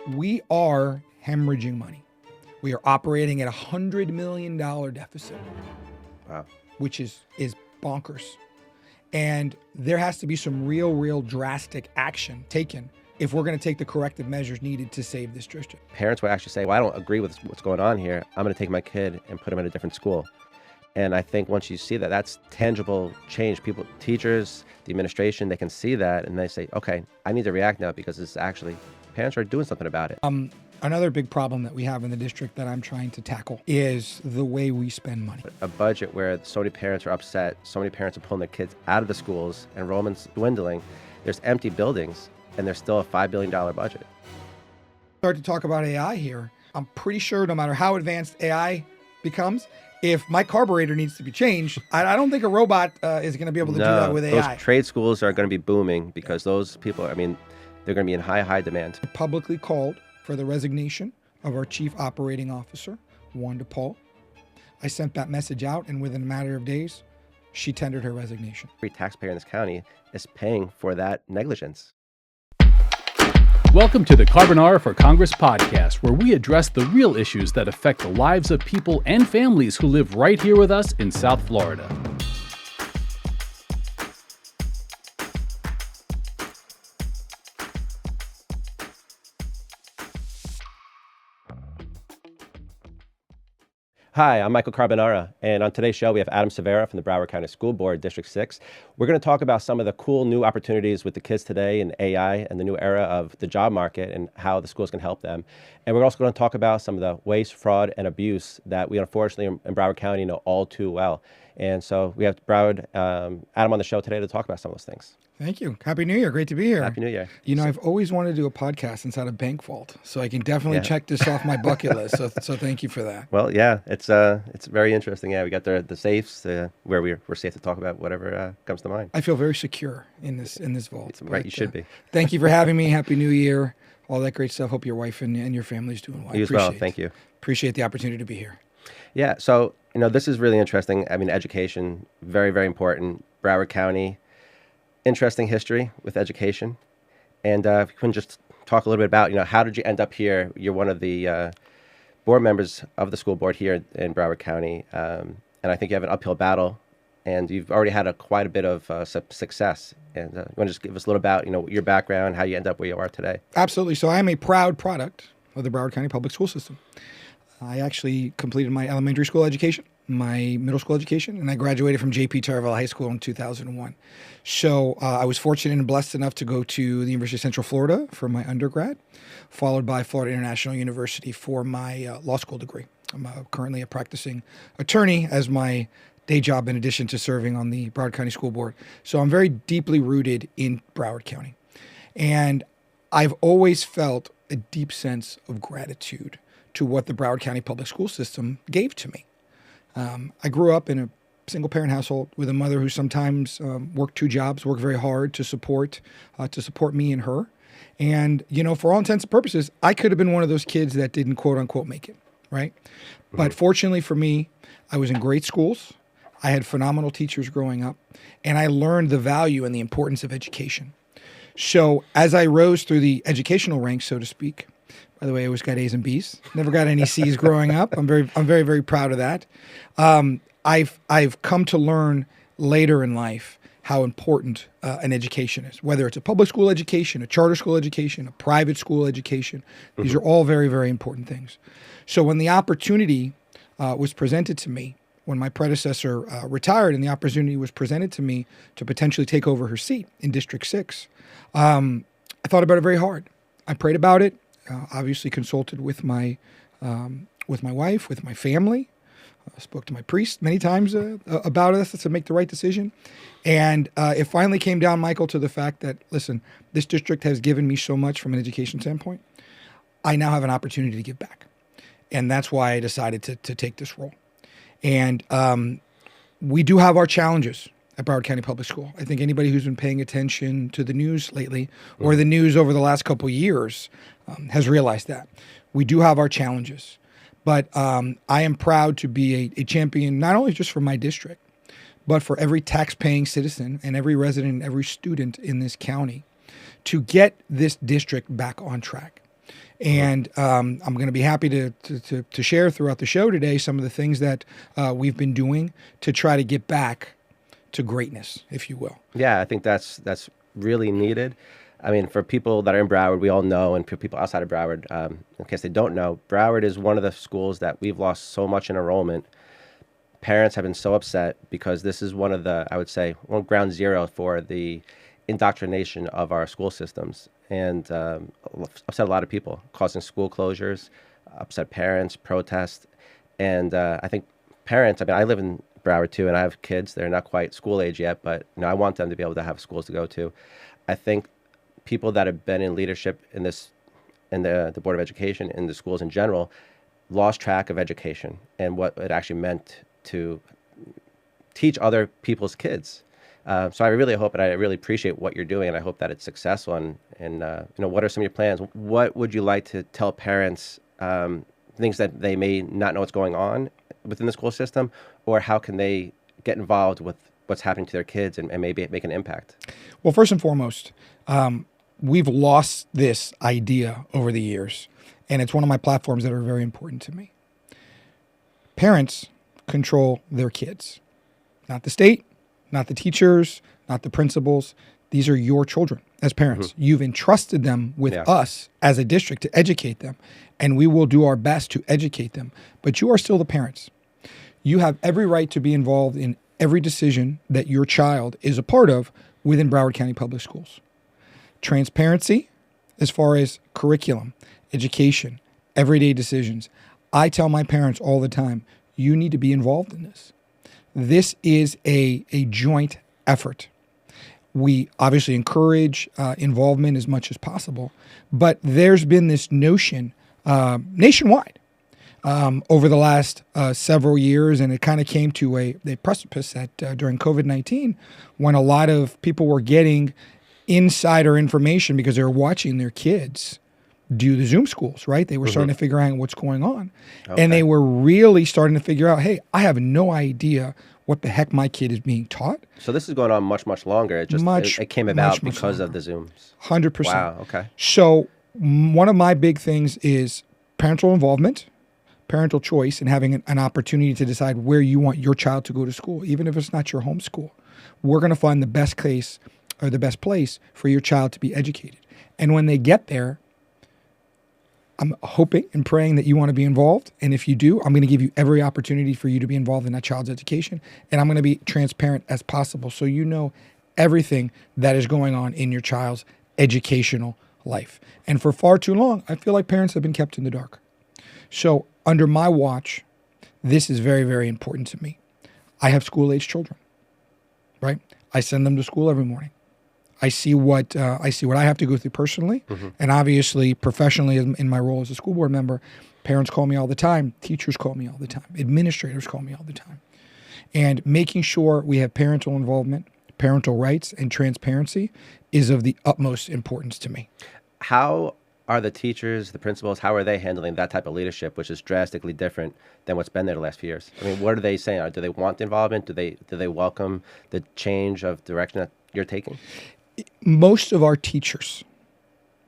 We are hemorrhaging money. We are operating at a $100 million deficit. Wow. Which is bonkers. And there has to be some real drastic action taken if we're going to take the corrective measures needed to save this district. Parents would actually say, well, I don't agree with what's going on here. I'm going to take my kid and put him in a different school. And I think once you see that, that's tangible change. People, teachers, the administration, they can see that and they say, okay, I need to react now because it's actually, parents are doing something about it. Another big problem that we have in the district that I'm trying to tackle is the way we spend money. A budget where so many parents are upset, so many parents are pulling their kids out of the schools, enrollment's dwindling, there's empty buildings, and there's still a $5 billion budget. Start to talk about AI here. I'm pretty sure no matter how advanced AI becomes, if my carburetor needs to be changed, I don't think a robot is going to be able to do that with AI. Those trade schools are going to be booming because those people, I mean, they're going to be in high demand. I publicly called for the resignation of our chief operating officer, Wanda Paul. I sent that message out, and within a matter of days, she tendered her resignation. Every taxpayer in this county is paying for that negligence. Welcome to the Carbonara for Congress podcast, where we address the real issues that affect the lives of people and families who live right here with us in South Florida. Hi, I'm Michael Carbonara, and on today's show we have Adam Cervera from the Broward County School Board, District 6. We're going to talk about some of the cool new opportunities with the kids today in AI and the new era of the job market and how the schools can help them. And we're also going to talk about some of the waste, fraud, and abuse that we unfortunately in Broward County know all too well. And so we have Adam on the show today to talk about some of those things. Thank you. Happy New Year. Great to be here. Happy New Year. You know, I've always wanted to do a podcast inside a bank vault, so I can definitely check this off my bucket list. So thank you for that. Well, yeah, it's very interesting. Yeah, we got the safes where we're safe to talk about whatever comes to mind. I feel very secure in this vault. Right, you should be. Thank you for having me. Happy New Year. All that great stuff. Hope your wife and your family's doing well. You as well. Thank you. Appreciate the opportunity to be here. Yeah. So, this is really interesting. I mean, education, very, very important. Broward County, interesting history with education. And if you can just talk a little bit about, how did you end up here? You're one of the board members of the school board here in Broward County. And I think you have an uphill battle, and you've already had quite a bit of success. And you want to just give us a little about, your background, how you end up where you are today? Absolutely. So I am a proud product of the Broward County Public School System. I actually completed my elementary school education, my middle school education, and I graduated from J.P. Tarville High School in 2001. So I was fortunate and blessed enough to go to the University of Central Florida for my undergrad, followed by Florida International University for my law school degree. I'm currently a practicing attorney as my day job in addition to serving on the Broward County School Board. So I'm very deeply rooted in Broward County. And I've always felt a deep sense of gratitude to what the Broward County Public School System gave to me. I grew up in a single-parent household with a mother who sometimes worked two jobs, worked very hard to support me and her. And, for all intents and purposes, I could have been one of those kids that didn't quote-unquote make it, right? Mm-hmm. But fortunately for me, I was in great schools. I had phenomenal teachers growing up, and I learned the value and the importance of education. So as I rose through the educational ranks, so to speak, by the way, I always got A's and B's. Never got any C's growing up. I'm very proud of that. I've come to learn later in life how important an education is, whether it's a public school education, a charter school education, a private school education. These are all very, very important things. So when the opportunity was presented to me, when my predecessor retired and the opportunity was presented to me to potentially take over her seat in District 6, I thought about it very hard. I prayed about it. Obviously consulted with my wife, with my family. Spoke to my priest many times about this to make the right decision. And it finally came down, Michael, to the fact that, listen, this district has given me so much from an education standpoint. I now have an opportunity to give back. And that's why I decided to take this role. And we do have our challenges at Broward County Public School. I think anybody who's been paying attention to the news lately or the news over the last couple of years has realized that. We do have our challenges, but I am proud to be a champion, not only just for my district, but for every tax-paying citizen and every resident and every student in this county to get this district back on track. And I'm going to be happy to share throughout the show today some of the things that we've been doing to try to get back to greatness, if you will. Yeah, I think that's really needed. I mean, for people that are in Broward, we all know, and for people outside of Broward, in case they don't know, Broward is one of the schools that we've lost so much in enrollment. Parents have been so upset because this is one of the, I would say, ground zero for the indoctrination of our school systems, and upset a lot of people, causing school closures, upset parents, protests, and I think parents, I mean, I live in Broward too, and I have kids. They're not quite school age yet, but I want them to be able to have schools to go to. I think people that have been in leadership in the Board of Education, in the schools in general, lost track of education and what it actually meant to teach other people's kids. So I really hope, and I really appreciate what you're doing, and I hope that it's successful. And what are some of your plans? What would you like to tell parents, things that they may not know what's going on within the school system, or how can they get involved with what's happening to their kids and maybe make an impact? Well, first and foremost, we've lost this idea over the years, and it's one of my platforms that are very important to me. Parents control their kids, not the state, not the teachers, not the principals. These are your children as parents. Mm-hmm. You've entrusted them with us as a district to educate them, and we will do our best to educate them. But you are still the parents. You have every right to be involved in every decision that your child is a part of within Broward County Public Schools. Transparency as far as curriculum, education, everyday decisions. I tell my parents all the time, you need to be involved in this. This is a joint effort. We obviously encourage involvement as much as possible, but there's been this notion nationwide over the last several years, and it kind of came to a precipice during COVID-19 when a lot of people were getting insider information because they were watching their kids do the Zoom schools, right? They were starting to figure out what's going on. Okay. And they were really starting to figure out, hey, I have no idea what the heck my kid is being taught. So this is going on much, much longer. It just it came about because of the Zooms. 100%. Wow, okay. So one of my big things is parental involvement, parental choice, and having an opportunity to decide where you want your child to go to school, even if it's not your home school. We're going to find the best case or the best place for your child to be educated. And when they get there, I'm hoping and praying that you want to be involved. And if you do, I'm going to give you every opportunity for you to be involved in that child's education. And I'm going to be transparent as possible so you know everything that is going on in your child's educational life. And for far too long, I feel like parents have been kept in the dark. So under my watch, this is very, very important to me. I have school-age children, right? I send them to school every morning. I see what I have to go through personally, and obviously professionally in my role as a school board member. Parents call me all the time. Teachers call me all the time. Administrators call me all the time. And making sure we have parental involvement, parental rights, and transparency is of the utmost importance to me. How are the teachers, the principals, how are they handling that type of leadership, which is drastically different than what's been there the last few years? I mean, what are they saying? Do they want the involvement? Do they welcome the change of direction that you're taking? Most of our teachers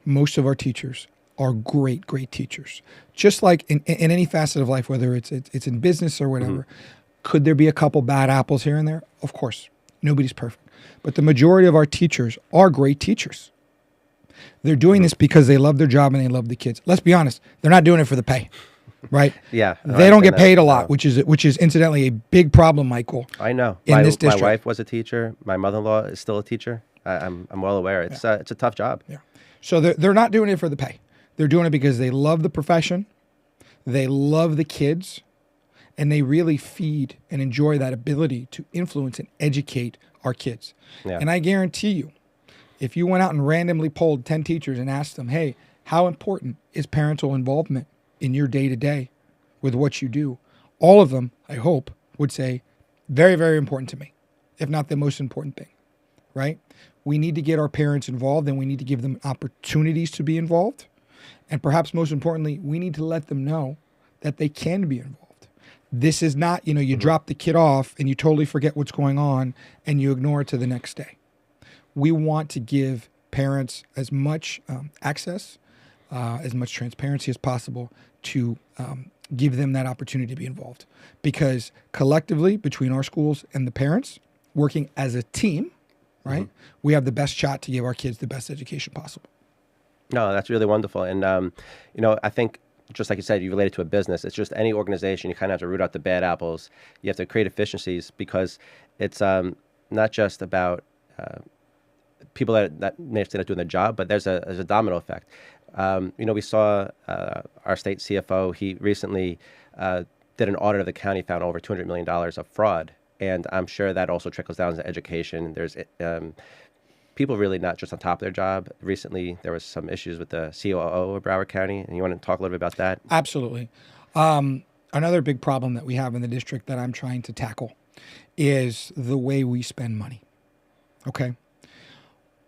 are great teachers. Just like in any facet of life, whether it's in business or whatever, could there be a couple bad apples here and there? Of course, nobody's perfect. But the majority of our teachers are great teachers. They're doing this because they love their job and they love the kids. Let's be honest, they're not doing it for the pay, right? Yeah. They don't get paid a lot, which is incidentally a big problem, Michael. I know. In this district. My wife was a teacher. My mother-in-law is still a teacher. I'm well aware. It's a tough job. Yeah. So they're not doing it for the pay. They're doing it because they love the profession, they love the kids, and they really feed and enjoy that ability to influence and educate our kids. Yeah. And I guarantee you, if you went out and randomly polled 10 teachers and asked them, hey, how important is parental involvement in your day-to-day with what you do? All of them, I hope, would say, very, very important to me, if not the most important thing, right? We need to get our parents involved, and we need to give them opportunities to be involved. And perhaps most importantly, we need to let them know that they can be involved. This is not, you drop the kid off and you totally forget what's going on and you ignore it to the next day. We want to give parents as much access as much transparency as possible to give them that opportunity to be involved. Because collectively, between our schools and the parents, working as a team, right, we have the best shot to give our kids the best education possible. No, that's really wonderful. And, I think, just like you said, you related to a business. It's just any organization, you kind of have to root out the bad apples. You have to create efficiencies because it's not just about people that may not doing their job, but there's a domino effect. We saw our state CFO, he recently did an audit of the county, found over $200 million of fraud. And I'm sure that also trickles down to education. There's people really not just on top of their job. Recently, there was some issues with the COO of Broward County. And you want to talk a little bit about that? Absolutely. Another big problem that we have in the district that I'm trying to tackle is the way we spend money. Okay.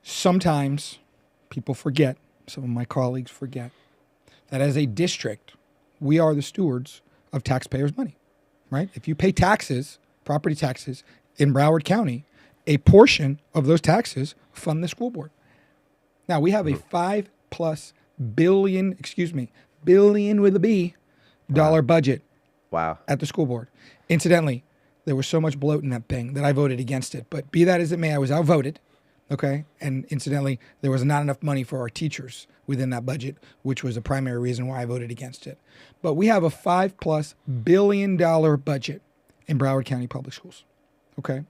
Sometimes people forget, some of my colleagues forget, that as a district, we are the stewards of taxpayers' money, right? If you pay taxes, property taxes in Broward County, a portion of those taxes fund the school board. Now, we have a $5+ billion with a B, dollar budget at the school board. Incidentally, there was so much bloat in that thing that I voted against it. But be that as it may, I was outvoted. Okay. And incidentally, there was not enough money for our teachers within that budget, which was the primary reason why I voted against it. But we have a $5+ billion budget in Broward County Public Schools. Okay.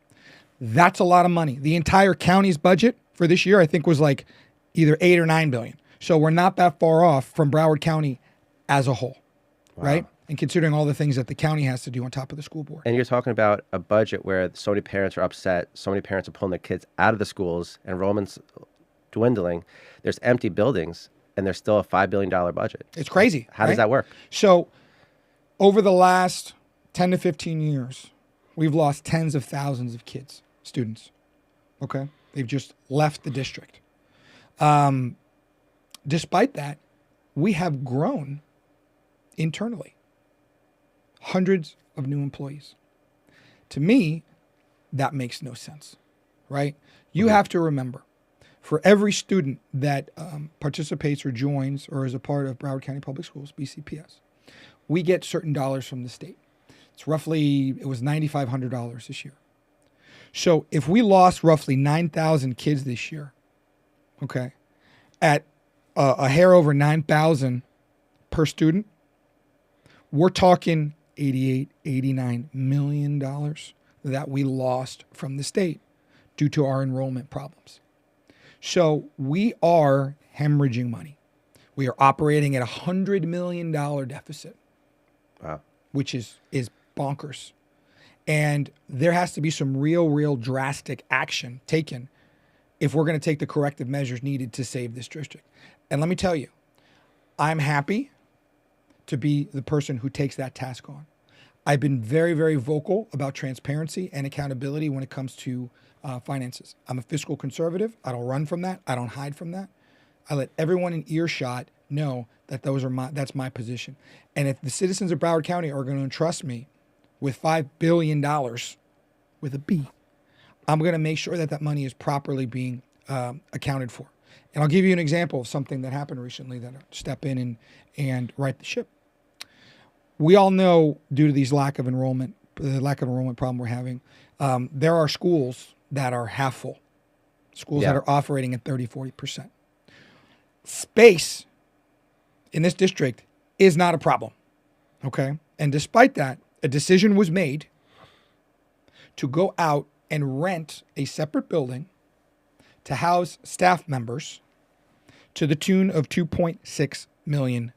That's a lot of money. The entire county's budget for this year, I think, was like either 8 or 9 billion. So we're not that far off from Broward County as a whole. Right. And considering all the things that the county has to do on top of the school board. And you're talking about a budget where so many parents are upset, so many parents are pulling their kids out of the schools, enrollment's dwindling, there's empty buildings, and there's still a $5 billion budget. It's crazy. How does that work? So over the last 10 to 15 years, we've lost tens of thousands of kids, students. Okay? They've just left the district. Despite that, we have grown internally. Hundreds of new employees. To me, that makes no sense, right? You have to remember, for every student that participates or joins or is a part of Broward County Public Schools, BCPS, we get certain dollars from the state. It was $9,500 this year. So if we lost roughly 9,000 kids this year, okay, at a hair over 9,000 per student, we're talking $88, $89 million that we lost from the state due to our enrollment problems. So we are hemorrhaging money. We are operating at a $100 million deficit, which is bonkers. And there has to be some real drastic action taken if we're going to take the corrective measures needed to save this district. And let me tell you, I'm happy to be the person who takes that task on. I've been very vocal about transparency and accountability when it comes to finances. I'm a fiscal conservative. I don't run from that. I don't hide from that. I let everyone in earshot know that that's my position. And if the citizens of Broward County are going to entrust me with $5 billion with a B, I'm going to make sure that money is properly being accounted for. And I'll give you an example of something that happened recently that I'll step in and right the ship. We all know, due to the lack of enrollment problem we're having, there are schools that are half full, schools that are operating at 30-40%. Space in this district is not a problem, okay? And despite that, a decision was made to go out and rent a separate building to house staff members to the tune of $2.6 million.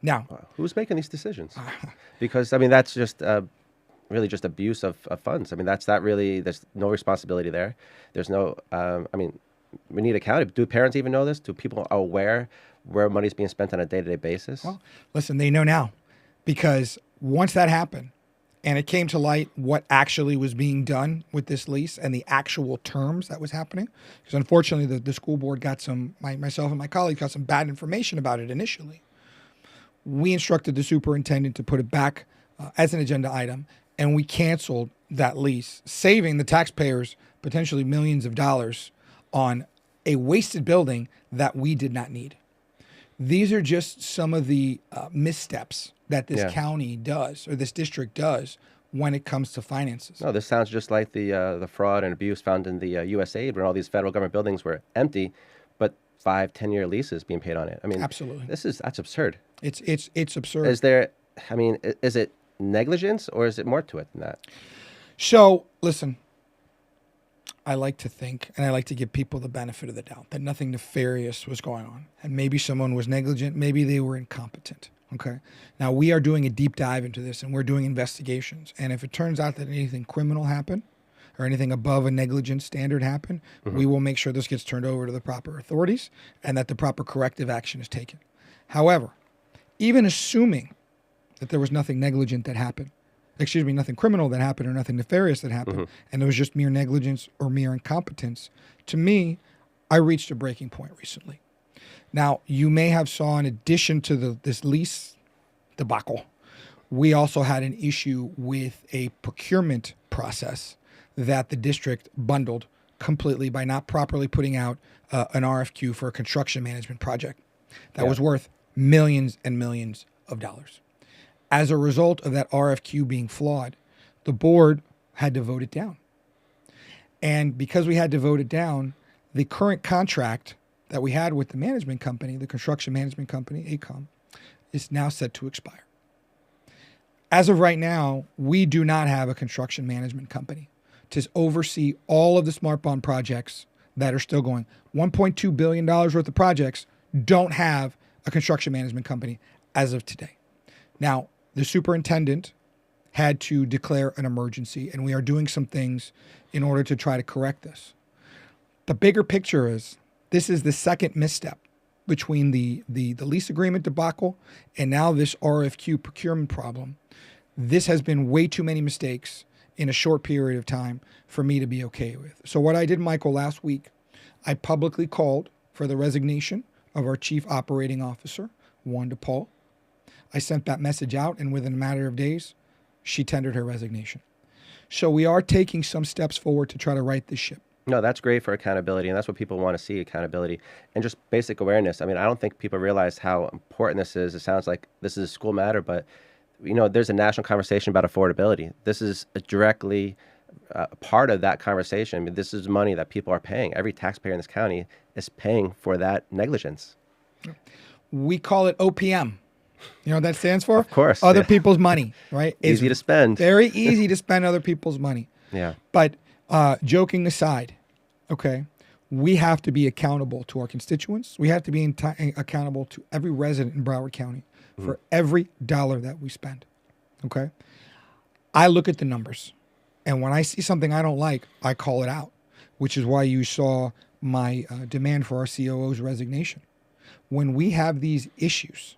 Now, who's making these decisions? Because, I mean, that's just really just abuse of funds. I mean, there's no responsibility there. There's no, we need accountability. Do parents even know this? Do people are aware where money's being spent on a day-to-day basis? Well, listen, they know now, because once that happened and it came to light what actually was being done with this lease and the actual terms that was happening, because unfortunately the school board got myself and my colleagues got some bad information about it initially. We instructed the superintendent to put it back as an agenda item, and we canceled that lease, saving the taxpayers potentially millions of dollars on a wasted building that we did not need. These are just some of the missteps that this Yeah. county does or this district does when it comes to finances. No, this sounds just like the fraud and abuse found in the USAID when all these federal government buildings were empty, but 5-10 year leases being paid on it. I mean, Absolutely. that's absurd. It's absurd. Is there? I mean, is it negligence or is it more to it than that? So, listen, I like to think and I like to give people the benefit of the doubt that nothing nefarious was going on. And maybe someone was negligent, maybe they were incompetent. Okay. Now, we are doing a deep dive into this and we're doing investigations. And if it turns out that anything criminal happened or anything above a negligence standard happened, we will make sure this gets turned over to the proper authorities and that the proper corrective action is taken. However, even assuming that there was nothing negligent that happened, nothing criminal that happened or nothing nefarious that happened, and it was just mere negligence or mere incompetence, to me, I reached a breaking point recently. Now, you may have saw, in addition to this lease debacle, we also had an issue with a procurement process that the district bundled completely by not properly putting out an RFQ for a construction management project that was worth millions and millions of dollars. As a result of that RFQ being flawed, the board had to vote it down. And because we had to vote it down, the current contract that we had with the management company, the construction management company, ACOM, is now set to expire. As of right now, we do not have a construction management company to oversee all of the smart bond projects that are still going. $1.2 billion worth of projects don't have a construction management company as of today. Now, the superintendent had to declare an emergency, and we are doing some things in order to try to correct this. The bigger picture is this is the second misstep between the lease agreement debacle and now this RFQ procurement problem. This has been way too many mistakes in a short period of time for me to be okay with. So what I did, Michael, last week, I publicly called for the resignation of our chief operating officer, Wanda Paul. I sent that message out, and within a matter of days, she tendered her resignation. So we are taking some steps forward to try to right this ship. No, that's great for accountability, and that's what people want to see, accountability and just basic awareness. I mean, I don't think people realize how important this is. It sounds like this is a school matter, but, there's a national conversation about affordability. This is directly part of that conversation. I mean, this is money that people are paying. Every taxpayer in this county is paying for that negligence. We call it OPM. You know what that stands for? Of course. Other people's money, right? Easy to spend. Very easy to spend other people's money. Yeah. But joking aside, okay, we have to be accountable to our constituents. We have to be accountable to every resident in Broward County for every dollar that we spend, okay? I look at the numbers, and when I see something I don't like, I call it out, which is why you saw my demand for our COO's resignation. When we have these issues,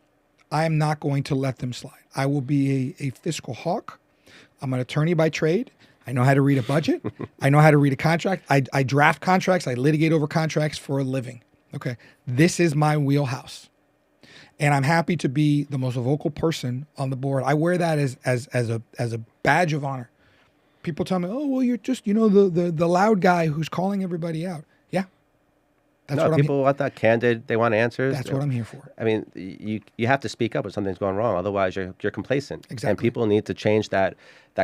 I am not going to let them slide. I will be a fiscal hawk. I'm an attorney by trade. I know how to read a budget. I know how to read a contract. I draft contracts. I litigate over contracts for a living. Okay. This is my wheelhouse. And I'm happy to be the most vocal person on the board. I wear that as a badge of honor. People tell me, "Oh, well, you're just, the loud guy who's calling everybody out." Yeah. That's what people want that candid. They want answers. That's what I'm here for. I mean, you have to speak up when something's going wrong. Otherwise, you're complacent. Exactly. And people need to change that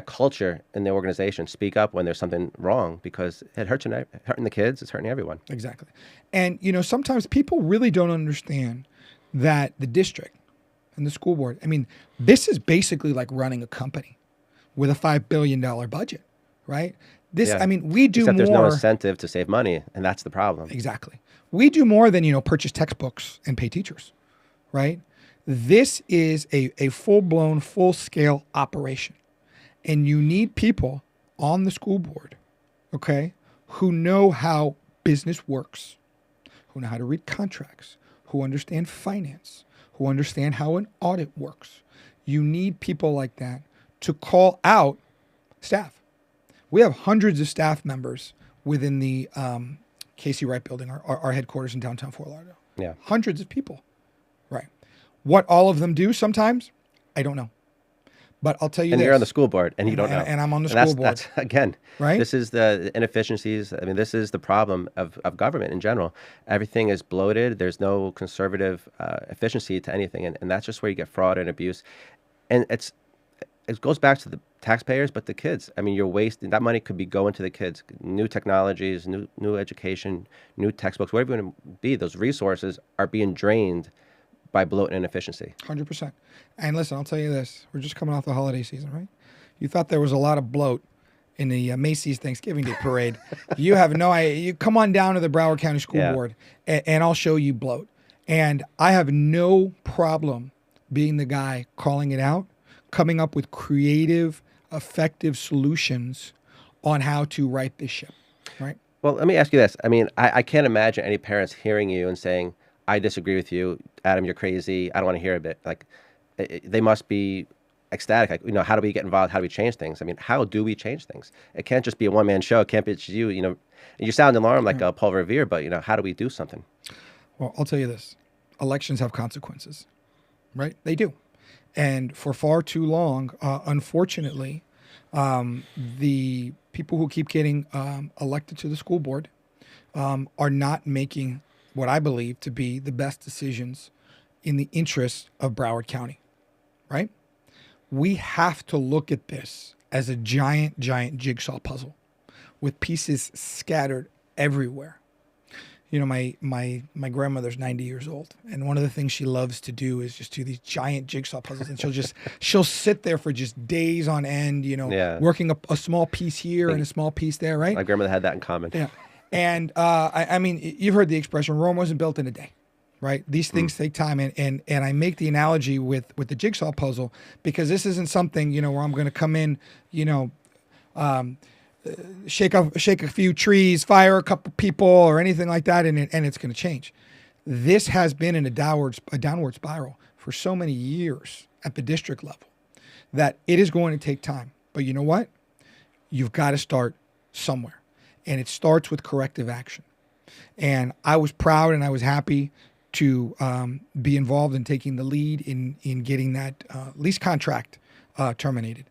culture in the organization. Speak up when there's something wrong because it hurts hurting the kids. It's hurting everyone. Exactly. And, sometimes people really don't understand that the district and the school board, I mean, this is basically like running a company with a $5 billion budget, right? I mean, we do Except more. There's no incentive to save money, and that's the problem. Exactly. We do more than, purchase textbooks and pay teachers, right? This is a full-blown, full-scale operation. And you need people on the school board, okay, who know how business works, who know how to read contracts, who understand finance, who understand how an audit works. You need people like that to call out staff. We have hundreds of staff members within the Casey Wright building, our headquarters in downtown Fort Lauderdale. Yeah. Hundreds of people, right? What all of them do sometimes, I don't know. But I'll tell you And this. you're on the school board, and you don't know. And I'm on the And school board. That's again, Right? This is the inefficiencies. I mean, this is the problem of government in general. Everything is bloated. There's no conservative efficiency to anything, and that's just where you get fraud and abuse. And it goes back to the taxpayers, but the kids. I mean, you're wasting that money. Could be going to the kids, new technologies, new education, new textbooks, whatever you want to be. Those resources are being drained by bloat and inefficiency. 100%. And listen, I'll tell you this. We're just coming off the holiday season, right? You thought there was a lot of bloat in the Macy's Thanksgiving Day parade. You have no idea. You come on down to the Broward County School Board, and I'll show you bloat. And I have no problem being the guy calling it out, coming up with creative, effective solutions on how to right this ship, right? Well, let me ask you this. I mean, I can't imagine any parents hearing you and saying, I disagree with you, Adam, you're crazy. I don't want to hear a bit. Like, they must be ecstatic. Like, how do we get involved? How do we change things? I mean, how do we change things? It can't just be a one-man show. It can't be just you. You sound alarmed like Paul Revere, but, how do we do something? Well, I'll tell you this. Elections have consequences, right? They do. And for far too long, unfortunately, the people who keep getting elected to the school board are not making what I believe to be the best decisions in the interest of Broward County, right? We have to look at this as a giant jigsaw puzzle with pieces scattered everywhere. My grandmother's 90 years old, and one of the things she loves to do is just do these giant jigsaw puzzles, and she'll sit there for just days on end, working a small piece here and a small piece there, right? My grandmother had that in common. Yeah. And I mean, you've heard the expression, Rome wasn't built in a day, right? These things take time. And I make the analogy with the jigsaw puzzle because this isn't something, where I'm going to come in, shake a few trees, fire a couple people or anything like that, and it's going to change. This has been in a downward spiral for so many years at the district level that it is going to take time. But you know what? You've got to start somewhere. And it starts with corrective action. And I was proud and I was happy to be involved in taking the lead in getting that lease contract terminated.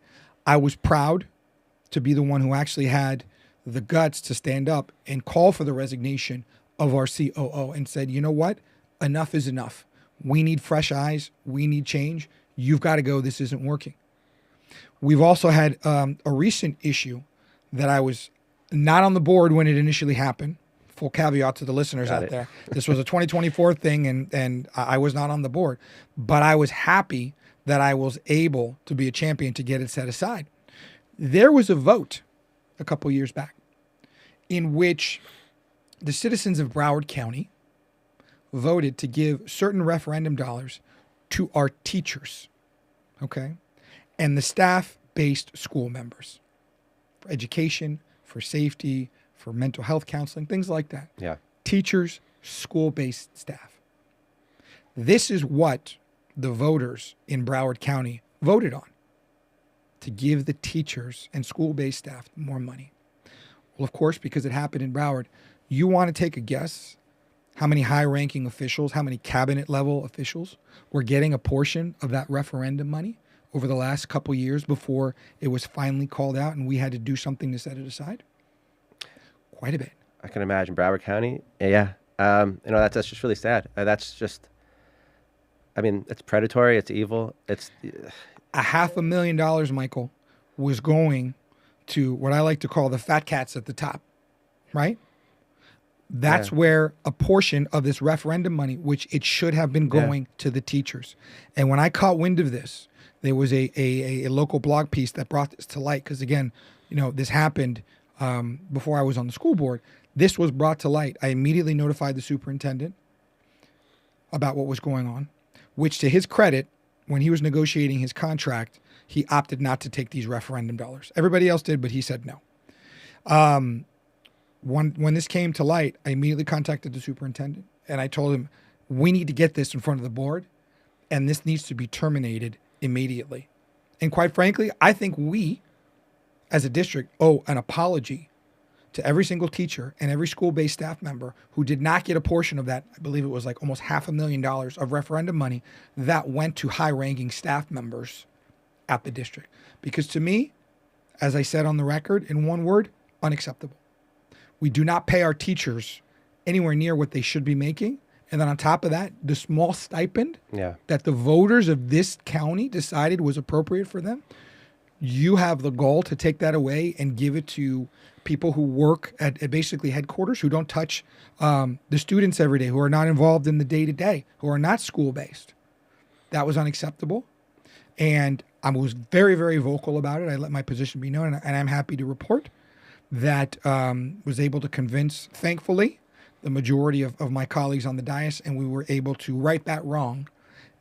I was proud to be the one who actually had the guts to stand up and call for the resignation of our COO and said, you know what? Enough is enough. We need fresh eyes. We need change. You've got to go. This isn't working. We've also had a recent issue that I was not on the board when it initially happened. Full caveat to the listeners out there. This was a 2024 thing, and I was not on the board. But I was happy that I was able to be a champion to get it set aside. There was a vote a couple years back in which the citizens of Broward County voted to give certain referendum dollars to our teachers, okay, and the staff-based school members for education, for safety, for mental health counseling, things like that. Yeah. Teachers, school-based staff. This is what the voters in Broward County voted on, to give the teachers and school-based staff more money. Well, of course, because it happened in Broward, you want to take a guess how many high-ranking officials, how many cabinet-level officials were getting a portion of that referendum money over the last couple years before it was finally called out and we had to do something to set it aside? Quite a bit. I can imagine Broward County. Yeah. That's just really sad. That's just, it's predatory. It's evil. It's $500,000, Michael, was going to what I like to call the fat cats at the top, right? That's where a portion of this referendum money, which it should have been going to the teachers. And when I caught wind of this, there was a local blog piece that brought this to light. Because again, this happened before I was on the school board. This was brought to light. I immediately notified the superintendent about what was going on, which to his credit, when he was negotiating his contract, he opted not to take these referendum dollars. Everybody else did, but he said no. When this came to light, I immediately contacted the superintendent and I told him, we need to get this in front of the board and this needs to be terminated immediately. And quite frankly, I think we as a district owe an apology to every single teacher and every school-based staff member who did not get a portion of that. I believe it was like almost $500,000 of referendum money that went to high-ranking staff members at the district. Because to me, as I said on the record, in one word, unacceptable. We do not pay our teachers anywhere near what they should be making. And then on top of that, the small stipend that the voters of this county decided was appropriate for them, you have the goal to take that away and give it to people who work at basically headquarters, who don't touch the students every day, who are not involved in the day-to-day, who are not school-based. That was unacceptable. And I was very, very vocal about it. I let my position be known, and I'm happy to report that was able to convince, thankfully, the majority of my colleagues on the dais, and we were able to right that wrong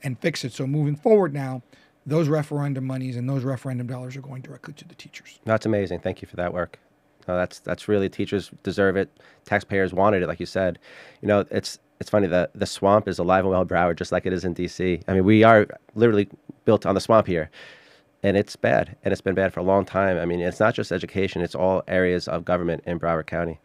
and fix it. So moving forward now, those referendum monies and those referendum dollars are going directly to the teachers. That's amazing. Thank you for that work. No, that's really, teachers deserve it. Taxpayers wanted it, like you said. It's funny that the swamp is alive and well in Broward, just like it is in D.C. I mean, we are literally built on the swamp here, and it's bad, and it's been bad for a long time. I mean, it's not just education; it's all areas of government in Broward County.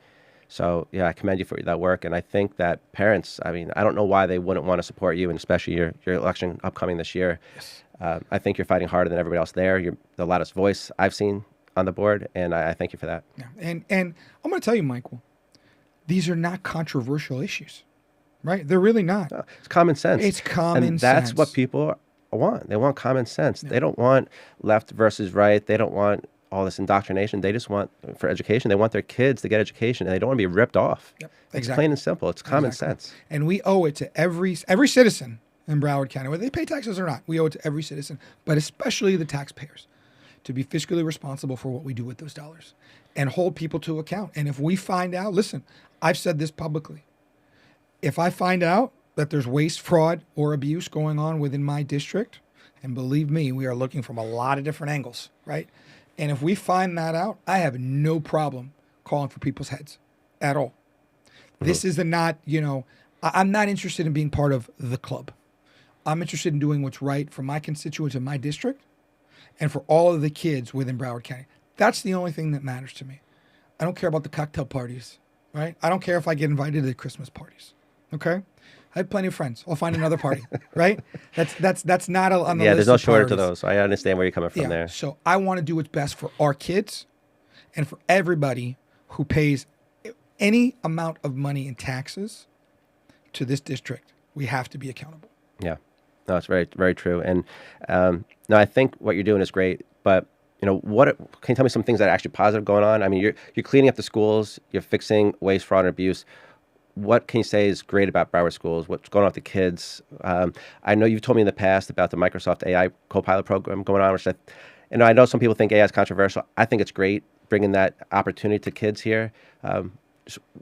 So, yeah, I commend you for that work, and I think that parents, I mean, I don't know why they wouldn't want to support you, and especially your election upcoming this year. Yes. I think you're fighting harder than everybody else there. You're the loudest voice I've seen on the board, and I thank you for that. Yeah. And I'm going to tell you, Michael, these are not controversial issues, right? They're really not. No, it's common sense. It's common sense. And that's what people want. They want common sense. Yeah. They don't want left versus right. They don't want all this indoctrination. They just want, for education, they want their kids to get education, and they don't want to be ripped off. Yep, it's exactly. plain and simple. It's common sense. And we owe it to every citizen in Broward County, whether they pay taxes or not. We owe it to every citizen, but especially the taxpayers, to be fiscally responsible for what we do with those dollars and hold people to account. And if we find out, listen, I've said this publicly, if I find out that there's waste, fraud, or abuse going on within my district, and believe me, we are looking from a lot of different angles, right? And if we find that out, I have no problem calling for people's heads at all. Mm-hmm. This is not, I'm not interested in being part of the club. I'm interested in doing what's right for my constituents in my district and for all of the kids within Broward County. That's the only thing that matters to me. I don't care about the cocktail parties, right? I don't care if I get invited to the Christmas parties, okay? I have plenty of friends. I'll find another party, right? That's not on the list. Yeah, there's no of shortage of priorities. those. I understand where you're coming from there. So I want to do what's best for our kids and for everybody who pays any amount of money in taxes to this district. We have to be accountable. Yeah. No, it's very, very true. And no, I think what you're doing is great. But what can you tell me some things that are actually positive going on? I mean, you're cleaning up the schools, you're fixing waste, fraud, and abuse. What can you say is great about Broward schools? What's going on with the kids? I know you've told me in the past about the Microsoft AI Copilot program going on, which I know some people think AI is controversial. I think it's great bringing that opportunity to kids here.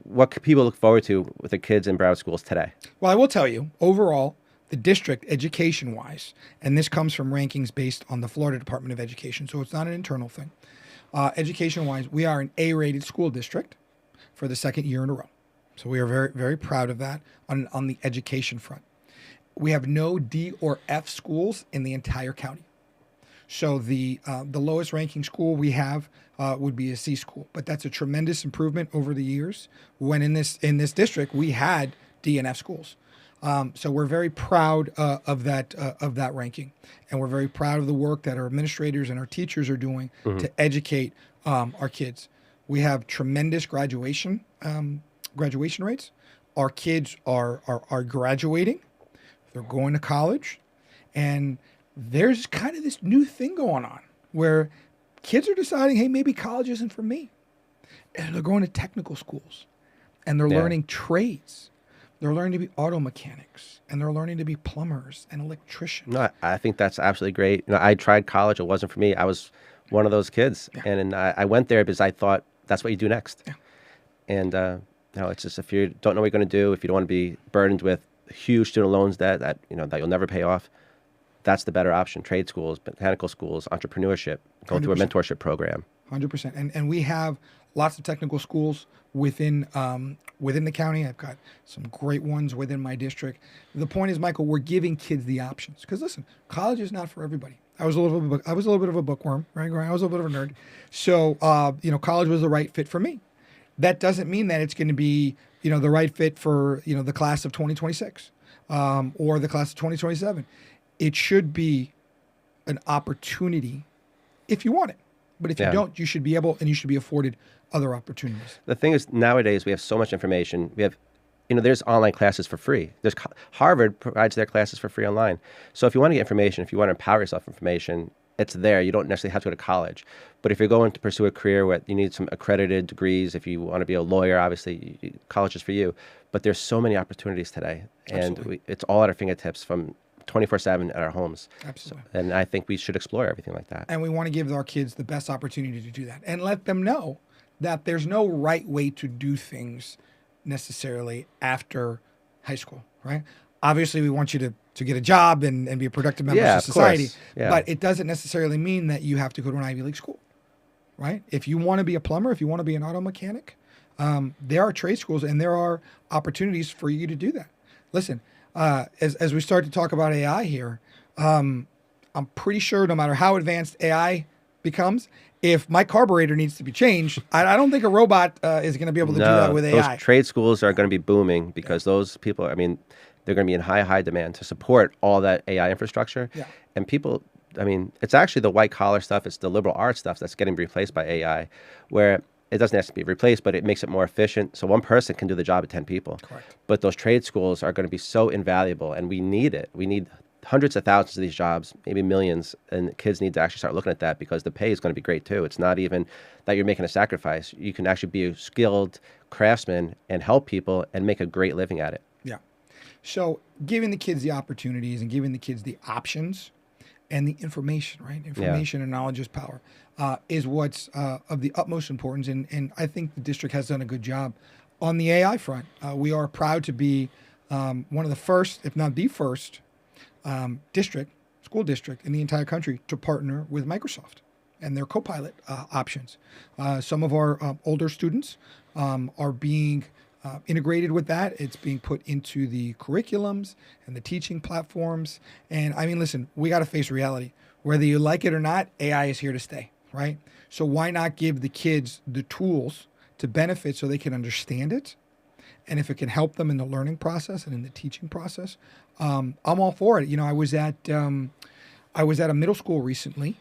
What can people look forward to with the kids in Broward schools today? Well, I will tell you, overall, the district, education-wise, and this comes from rankings based on the Florida Department of Education, so it's not an internal thing. Education-wise, we are an A-rated school district for the second year in a row. So we are very, very proud of that on the education front. We have no D or F schools in the entire county. So the lowest ranking school we have would be a C school, but that's a tremendous improvement over the years. When in this district we had D and F schools. So we're very proud of that ranking, and we're very proud of the work that our administrators and our teachers are doing to educate our kids. We have tremendous graduation rates. Our kids are graduating, they're going to college, and there's kind of this new thing going on where kids are deciding, hey, maybe college isn't for me. And they're going to technical schools, and they're learning trades. They're learning to be auto mechanics, and they're learning to be plumbers and electricians. No, I think that's absolutely great. I tried college. It wasn't for me. I was one of those kids, and I went there because I thought that's what you do next. Yeah. And it's just, if you don't know what you're going to do, if you don't want to be burdened with huge student loans that you'll never pay off, that's the better option. Trade schools, mechanical schools, entrepreneurship, go 100%. through a mentorship program. 100%. And we have lots of technical schools within the county. I've got some great ones within my district. The point is, Michael, we're giving kids the options. Because listen, college is not for everybody. I was a little bit of a bookworm, right? I was a little bit of a nerd. So, college was the right fit for me. That doesn't mean that it's going to be, the right fit for, the class of 2026 or the class of 2027. It should be an opportunity if you want it. But if you Yeah. don't, you should be able and you should be afforded other opportunities. The thing is, nowadays we have so much information. We have, there's online classes for free. Harvard provides their classes for free online. So if you want to get information, if you want to empower yourself with information, it's there. You don't necessarily have to go to college. But if you're going to pursue a career where you need some accredited degrees, if you want to be a lawyer, obviously college is for you. But there's so many opportunities today, and it's all at our fingertips from 24/7 at our homes. Absolutely. And I think we should explore everything like that. And we want to give our kids the best opportunity to do that and let them know that there's no right way to do things necessarily after high school, right? Obviously, we want you to get a job and be a productive member of society, but it doesn't necessarily mean that you have to go to an Ivy League school, right? If you want to be a plumber, if you want to be an auto mechanic, there are trade schools and there are opportunities for you to do that. Listen, as we start to talk about AI here, I'm pretty sure no matter how advanced AI becomes, if my carburetor needs to be changed, I don't think a robot is going to be able to do that with AI. Those trade schools are going to be booming because those people, they're going to be in high demand to support all that AI infrastructure. Yeah. And people, it's actually the white collar stuff, it's the liberal arts stuff that's getting replaced by AI, where it doesn't have to be replaced, but it makes it more efficient. So one person can do the job of 10 people. Correct. But those trade schools are going to be so invaluable, and we need it. We need hundreds of thousands of these jobs, maybe millions, and kids need to actually start looking at that because the pay is going to be great too. It's not even that you're making a sacrifice. You can actually be a skilled craftsman and help people and make a great living at it. Yeah. So giving the kids the opportunities and giving the kids the options and the information, right? Information and knowledge is power, is what's of the utmost importance. And I think the district has done a good job on the AI front. We are proud to be one of the first, if not the first, school district in the entire country to partner with Microsoft and their Copilot options. Some of our older students are being integrated with that. It's being put into the curriculums and the teaching platforms. And listen, we got to face reality. Whether you like it or not, AI is here to stay, right? So why not give the kids the tools to benefit so they can understand it? And if it can help them in the learning process and in the teaching process, I'm all for it. I was at a middle school recently,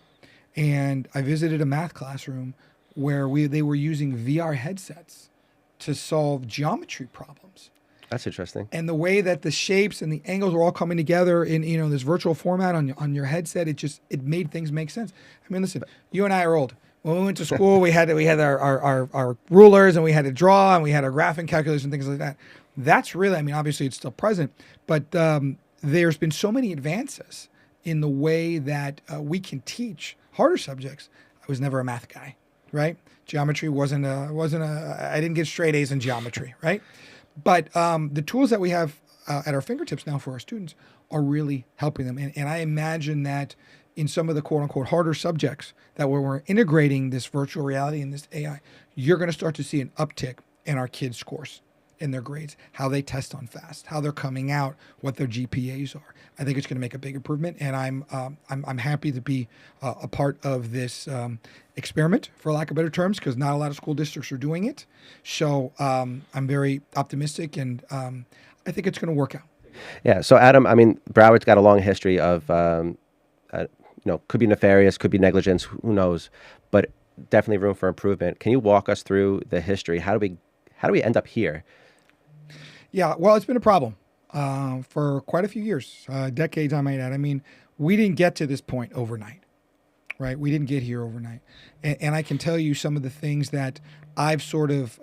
and I visited a math classroom where they were using VR headsets to solve geometry problems. That's interesting. And the way that the shapes and the angles were all coming together in this virtual format on your headset, it made things make sense. Listen, you and I are old. When we went to school, we had our rulers and we had to draw and we had our graphing calculators and things like that. That's really, obviously it's still present, but there's been so many advances in the way that we can teach harder subjects. I was never a math guy, right? Geometry I didn't get straight A's in geometry, right? But the tools that we have at our fingertips now for our students are really helping them. And I imagine that in some of the quote unquote harder subjects that where we're integrating this virtual reality and this AI, you're going to start to see an uptick in our kids' scores, in their grades, how they test on FAST, how they're coming out, what their GPAs are. I think it's going to make a big improvement, and I'm happy to be a part of this experiment, for lack of better terms, because not a lot of school districts are doing it. So I'm very optimistic, and I think it's going to work out. Yeah. So Adam, Broward's got a long history of could be nefarious, could be negligence, who knows, but definitely room for improvement. Can you walk us through the history? How do we end up here? Yeah, well, it's been a problem for quite a few years, decades, I might add. We didn't get to this point overnight, right? We didn't get here overnight. And I can tell you some of the things that I've sort of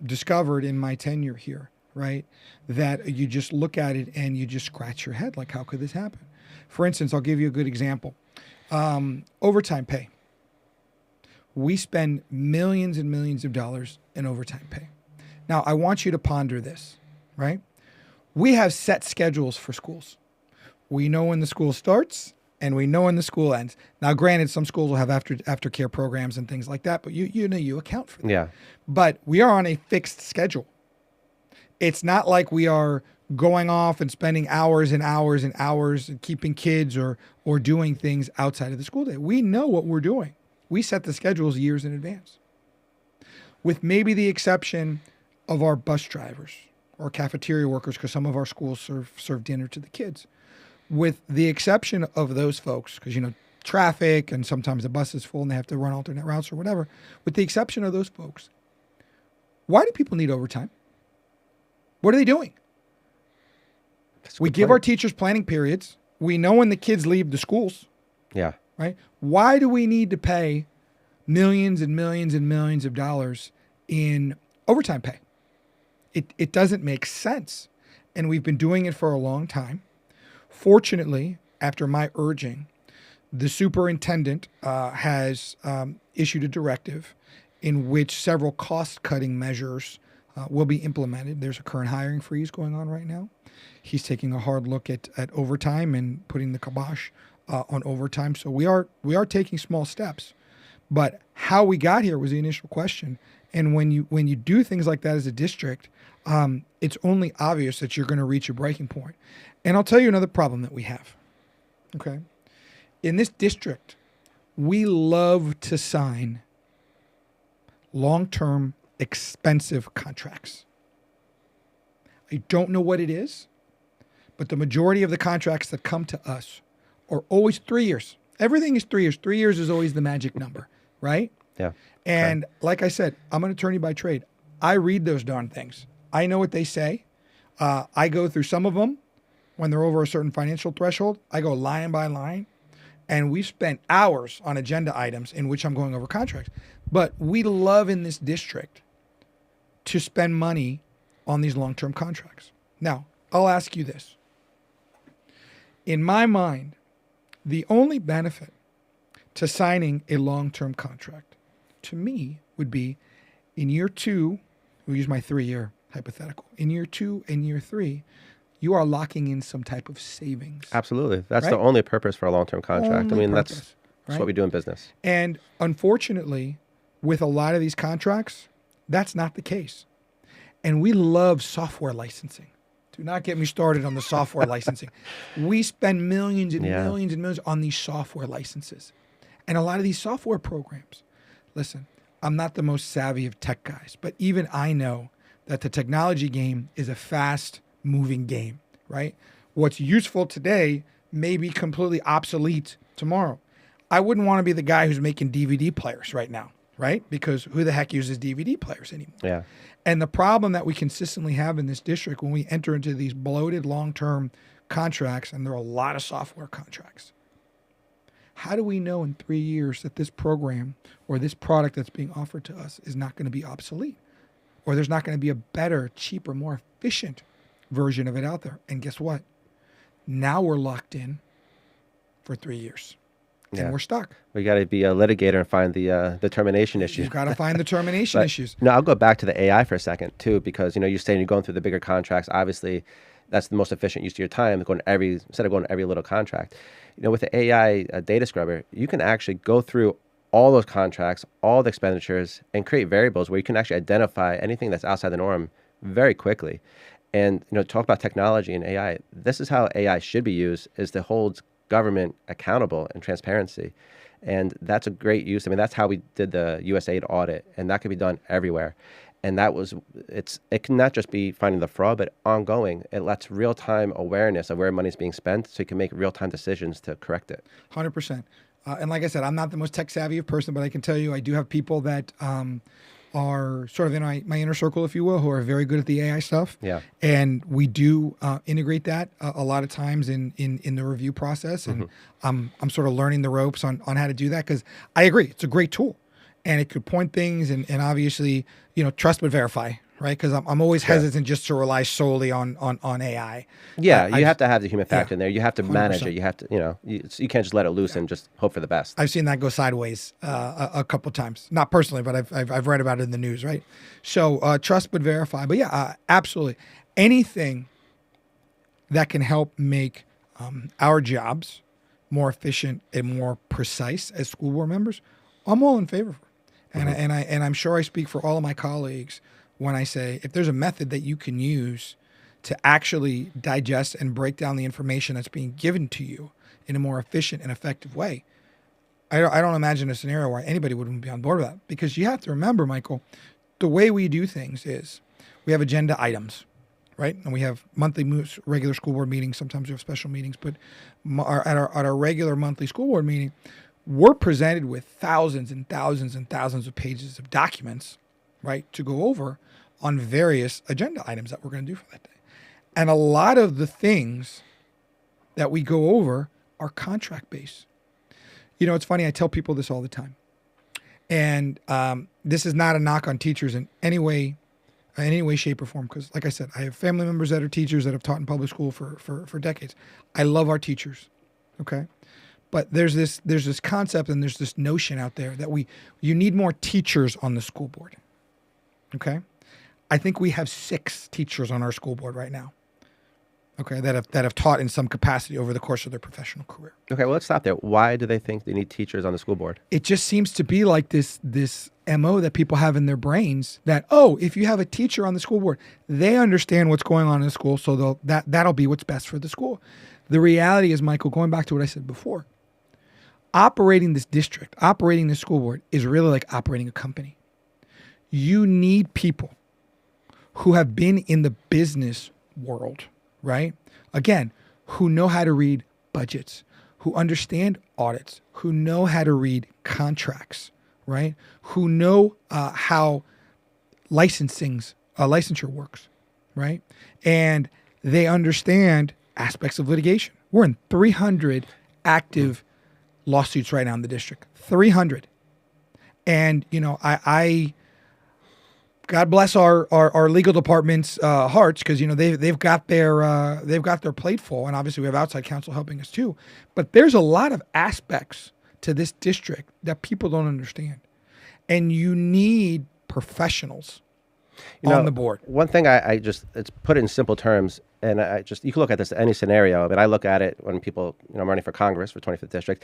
discovered in my tenure here, right? That you just look at it and you just scratch your head, like, how could this happen? For instance, I'll give you a good example. Overtime pay. We spend millions and millions of dollars in overtime pay. Now, I want you to ponder this, right? We have set schedules for schools. We know when the school starts and we know when the school ends. Now, granted, some schools will have aftercare programs and things like that, but you account for that. Yeah. But we are on a fixed schedule. It's not like we are going off and spending hours and hours and hours and keeping kids or doing things outside of the school day. We know what we're doing. We set the schedules years in advance, with maybe the exception of our bus drivers or cafeteria workers, because some of our schools serve dinner to the kids. With the exception of those folks, because traffic, and sometimes the bus is full and they have to run alternate routes or whatever. With the exception of those folks, why do people need overtime? What are they doing? We give our teachers planning periods. We know when the kids leave the schools. Yeah. Right? Why do we need to pay millions and millions and millions of dollars in overtime pay? It doesn't make sense. And we've been doing it for a long time. Fortunately, after my urging, the superintendent has issued a directive in which several cost-cutting measures will be implemented. There's a current hiring freeze going on right now. He's taking a hard look at overtime and putting the kibosh on overtime. So we are taking small steps. But how we got here was the initial question. And when you do things like that as a district, it's only obvious that you're going to reach a breaking point. And I'll tell you another problem that we have. Okay. In this district, we love to sign long-term, expensive contracts. I don't know what it is, but the majority of the contracts that come to us are always 3 years. Everything is 3 years. 3 years is always the magic number, right? Yeah. And like I said, I'm an attorney by trade. I read those darn things. I know what they say. I go through some of them when they're over a certain financial threshold. I go line by line. And we've spent hours on agenda items in which I'm going over contracts. But we love in this district to spend money on these long-term contracts. Now, I'll ask you this. In my mind, the only benefit to signing a long-term contract, to me, would be in year 2, we'll use my 3-year hypothetical. In year 2 and year 3, you are locking in some type of savings. Absolutely. That's right? the only purpose for a long-term contract. Only that's purpose, what we do in business. And unfortunately, with a lot of these contracts, that's not the case. And we love software licensing. Do not get me started on the software licensing. We spend millions and millions and millions on these software licenses. And a lot of these software programs, listen, I'm not the most savvy of tech guys, but even I know that the technology game is a fast-moving game, right? What's useful today may be completely obsolete tomorrow. I wouldn't want to be the guy who's making DVD players right now, right? Because who the heck uses DVD players anymore? Yeah. And the problem that we consistently have in this district when we enter into these bloated long-term contracts, and there are a lot of software contracts, how do we know in 3 years that this program or this product that's being offered to us is not going to be obsolete? Or there's not going to be a better, cheaper, more efficient version of it out there? And guess what? Now we're locked in for 3 years. And we're stuck. We got to be a litigator and find the termination issues. You've got to find the termination issues. No, I'll go back to the AI for a second too, because you're saying you're going through the bigger contracts. Obviously, that's the most efficient use of your time. Instead of going to every little contract, with the AI data scrubber, you can actually go through all those contracts, all the expenditures, and create variables where you can actually identify anything that's outside the norm very quickly. And talk about technology and AI. This is how AI should be used: is to hold government accountable and transparency. And that's a great use. I mean, that's how we did the USAID audit, and that could be done everywhere. And it can not just be finding the fraud, but ongoing. It lets real-time awareness of where money is being spent, so you can make real-time decisions to correct it. 100%. And like I said, I'm not the most tech-savvy of person, but I can tell you I do have people that are sort of in my inner circle, if you will, who are very good at the AI stuff. Yeah. And we do integrate that a lot of times in the review process. And I'm sort of learning the ropes on how to do that, because I agree, it's a great tool. And it could point things and obviously, trust but verify, right? Because I'm always hesitant just to rely solely on AI. Yeah, you have to have the human factor in there. You have to 100%. manage it. You have to, you can't just let it loose and just hope for the best. I've seen that go sideways a couple times. Not personally, but I've read about it in the news, right? So trust but verify. But yeah, absolutely. Anything that can help make our jobs more efficient and more precise as school board members, I'm all in favor of. And I'm sure I speak for all of my colleagues when I say, if there's a method that you can use to actually digest and break down the information that's being given to you in a more efficient and effective way, I don't imagine a scenario where anybody wouldn't be on board with that. Because you have to remember, Michael, the way we do things is we have agenda items, right? And we have monthly regular school board meetings. Sometimes we have special meetings, but at our regular monthly school board meeting, we're presented with thousands and thousands and thousands of pages of documents, right, to go over on various agenda items that we're going to do for that day. And a lot of the things that we go over are contract based. You know, it's funny. I tell people this all the time. And this is not a knock on teachers in any way, shape, or form. Because, like I said, I have family members that are teachers that have taught in public school for decades. I love our teachers, okay? But there's this concept and there's this notion out there that you need more teachers on the school board, okay? I think we have 6 teachers on our school board right now, okay, that have taught in some capacity over the course of their professional career. Okay, well, let's stop there. Why do they think they need teachers on the school board? It just seems to be like this MO that people have in their brains that, oh, if you have a teacher on the school board, they understand what's going on in the school, so that'll be what's best for the school. The reality is, Michael, going back to what I said before, operating this district, operating this school board is really like operating a company. You need people who have been in the business world, right? Again, who know how to read budgets, who understand audits, who know how to read contracts, right? Who know how licensure works, right? And they understand aspects of litigation. We're in 300 active lawsuits right now in the district, 300. And, you know, I God bless our legal department's hearts, because, you know, they've got their plate full, and obviously we have outside counsel helping us too. But there's a lot of aspects to this district that people don't understand, and you need professionals on the board. One thing it's put in simple terms, and you can look at this in any scenario. I mean, I look at it when people, you know, I'm running for Congress for 25th district.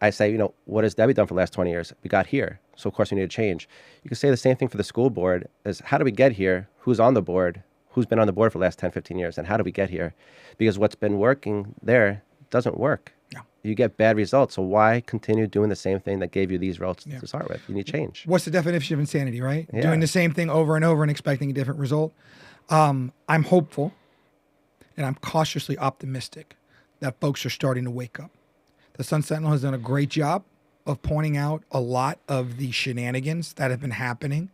I say, you know, what has Debbie done for the last 20 years? We got here, so of course we need to change. You can say the same thing for the school board: is how do we get here? Who's on the board? Who's been on the board for the last 10, 15 years? And how do we get here? Because what's been working there doesn't work. No. You get bad results. So why continue doing the same thing that gave you these results to start with? You need change. What's the definition of insanity, right? Yeah. Doing the same thing over and over and expecting a different result. I'm hopeful and I'm cautiously optimistic that folks are starting to wake up. The Sun Sentinel has done a great job of pointing out a lot of the shenanigans that have been happening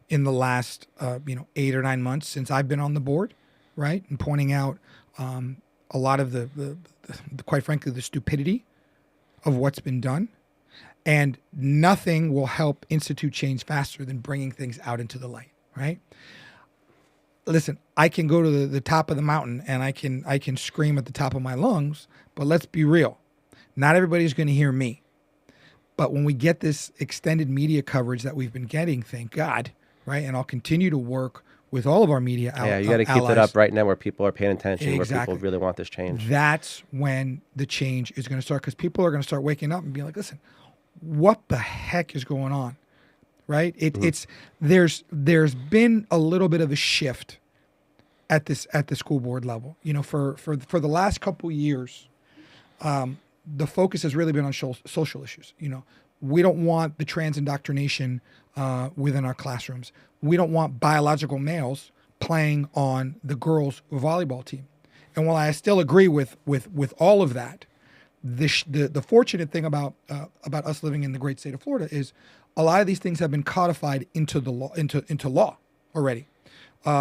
in the last 8 or 9 months since I've been on the board, right? And pointing out a lot of the quite frankly, the stupidity of what's been done. And nothing will help institute change faster than bringing things out into the light, right? Listen, I can go to the top of the mountain and I can scream at the top of my lungs, but let's be real. Not everybody's going to hear me. But when we get this extended media coverage that we've been getting, thank God, right? And I'll continue to work with all of our media allies. Yeah, you got to keep it up right now where people are paying attention, Exactly. where people really want this change. That's when the change is going to start, because people are going to start waking up and being like, listen, what the heck is going on, right? There's been a little bit of a shift at the school board level. You know, for the last couple of years, the focus has really been on social issues. You know, we don't want the trans indoctrination within our classrooms. We don't want biological males playing on the girls' volleyball team. And while I still agree with all of that, the fortunate thing about us living in the great state of Florida is a lot of these things have been codified into the law, into law already.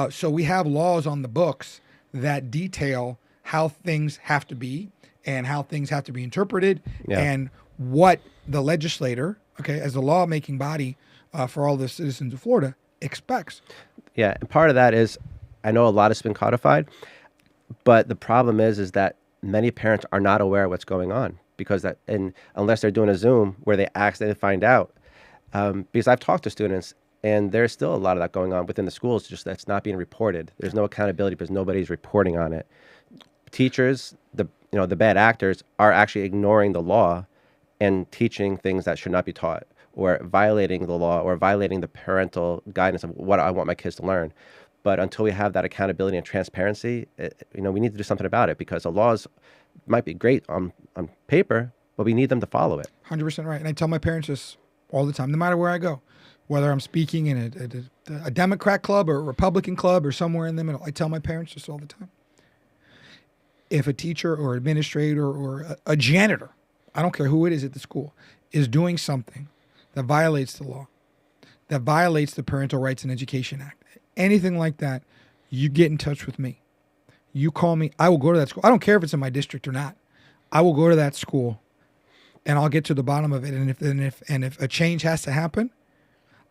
So we have laws on the books that detail how things have to be and how things have to be interpreted, and what the legislator, as the lawmaking body for all the citizens of Florida, expects. Yeah, and part of that is, I know a lot has been codified, but the problem is that many parents are not aware of what's going on, because unless they're doing a Zoom where they accidentally find out, because I've talked to students and there's still a lot of that going on within the schools, just that's not being reported. There's no accountability because nobody's reporting on it. Teachers, the bad actors, are actually ignoring the law and teaching things that should not be taught, or violating the law, or violating the parental guidance of what I want my kids to learn. But until we have that accountability and transparency, we need to do something about it, because the laws might be great on paper, but we need them to follow it. 100% right. And I tell my parents this all the time, no matter where I go. whether I'm speaking in a Democrat club or a Republican club or somewhere in the middle. I tell my parents this all the time. If a teacher or administrator or a janitor, I don't care who it is at the school, is doing something that violates the law, that violates the Parental Rights and Education Act, anything like that, you get in touch with me. You call me. I will go to that school. I don't care if it's in my district or not. I will go to that school, and I'll get to the bottom of it. And if a change has to happen,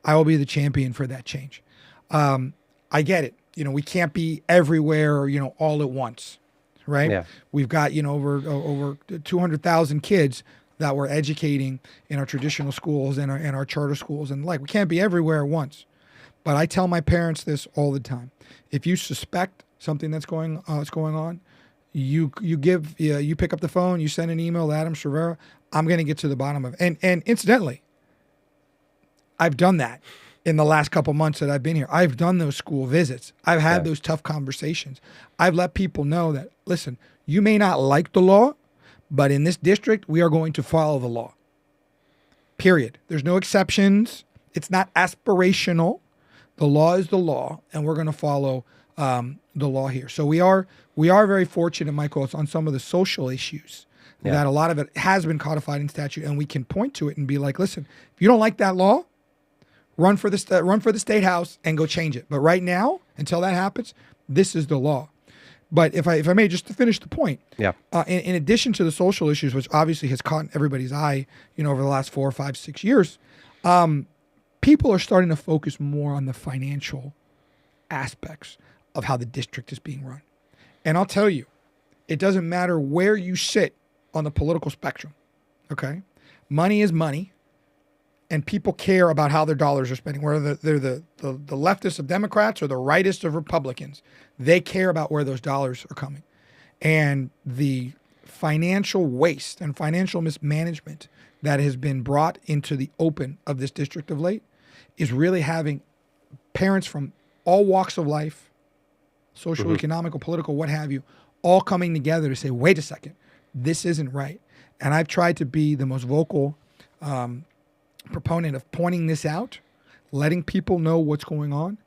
I will be the champion for that change. I get it. We can't be everywhere, all at once, right? Yeah. We've got, over 200,000 kids that we're educating in our traditional schools and our charter schools, and we can't be everywhere at once. But I tell my parents this all the time: if you suspect something that's going on, you pick up the phone, you send an email to Adam Cervera. I'm going to get to the bottom of it. And incidentally, I've done that in the last couple months that I've been here. I've done those school visits. I've had those tough conversations. I've let people know that, listen, you may not like the law, but in this district, we are going to follow the law. Period. There's no exceptions. It's not aspirational. The law is the law, and we're going to follow the law here. So we are very fortunate, Michael, on some of the social issues that a lot of it has been codified in statute, and we can point to it and be like, listen, if you don't like that law, run for the state house and go change it. But right now, until that happens, this is the law. But if I may, just to finish the point, in addition to the social issues, which obviously has caught everybody's eye, over the last 4, 5, 6 years, people are starting to focus more on the financial aspects of how the district is being run. And I'll tell you, it doesn't matter where you sit on the political spectrum, okay? Money is money, and people care about how their dollars are spending, whether they're the leftists of Democrats or the rightist of Republicans. They care about where those dollars are coming. And the financial waste and financial mismanagement that has been brought into the open of this district of late is really having parents from all walks of life, social, economical, political, what have you, all coming together to say, wait a second, this isn't right. And I've tried to be the most vocal proponent of pointing this out, letting people know what's going on,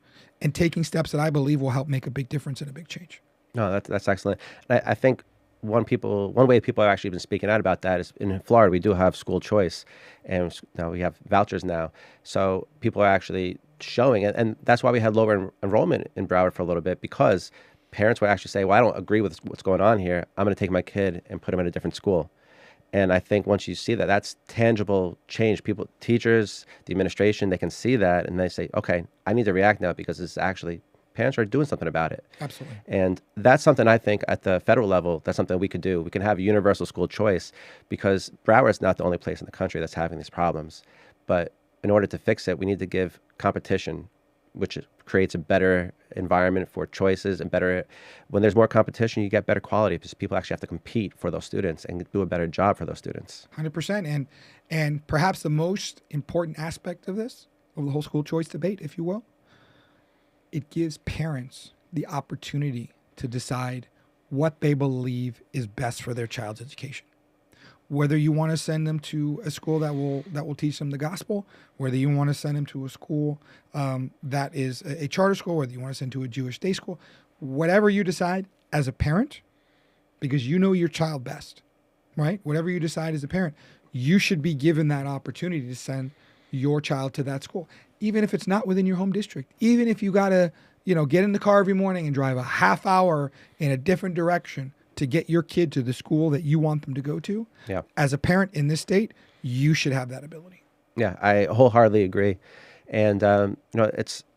and taking steps that I believe will help make a big difference and a big change. No, that's excellent. And I think one way people have actually been speaking out about that is in Florida, we do have school choice, and now we have vouchers now. So people are actually showing it. And that's why we had lower enrollment in Broward for a little bit, because parents would actually say, well, I don't agree with what's going on here. I'm going to take my kid and put him in a different school. And I think once you see that, that's tangible change. People, teachers, the administration, they can see that and they say, okay, I need to react now because this is actually, parents are doing something about it. Absolutely. And that's something I think at the federal level, that's something we could do. We can have universal school choice, because Broward is not the only place in the country that's having these problems. But in order to fix it, we need to give competition, which creates a better environment for choices, and better, when there's more competition, you get better quality because people actually have to compete for those students and do a better job for those students. 100%. And perhaps the most important aspect of this, of the whole school choice debate, if you will, it gives parents the opportunity to decide what they believe is best for their child's education. Whether you want to send them to a school that will teach them the gospel, whether you want to send them to a school that is a charter school, whether you want to send to a Jewish day school, whatever you decide as a parent, because you know your child best, right? Whatever you decide as a parent, you should be given that opportunity to send your child to that school, even if it's not within your home district. Even if you got to, get in the car every morning and drive a half hour in a different direction to get your kid to the school that you want them to go to. Yeah. As a parent in this state, you should have that ability. Yeah, I wholeheartedly agree. And,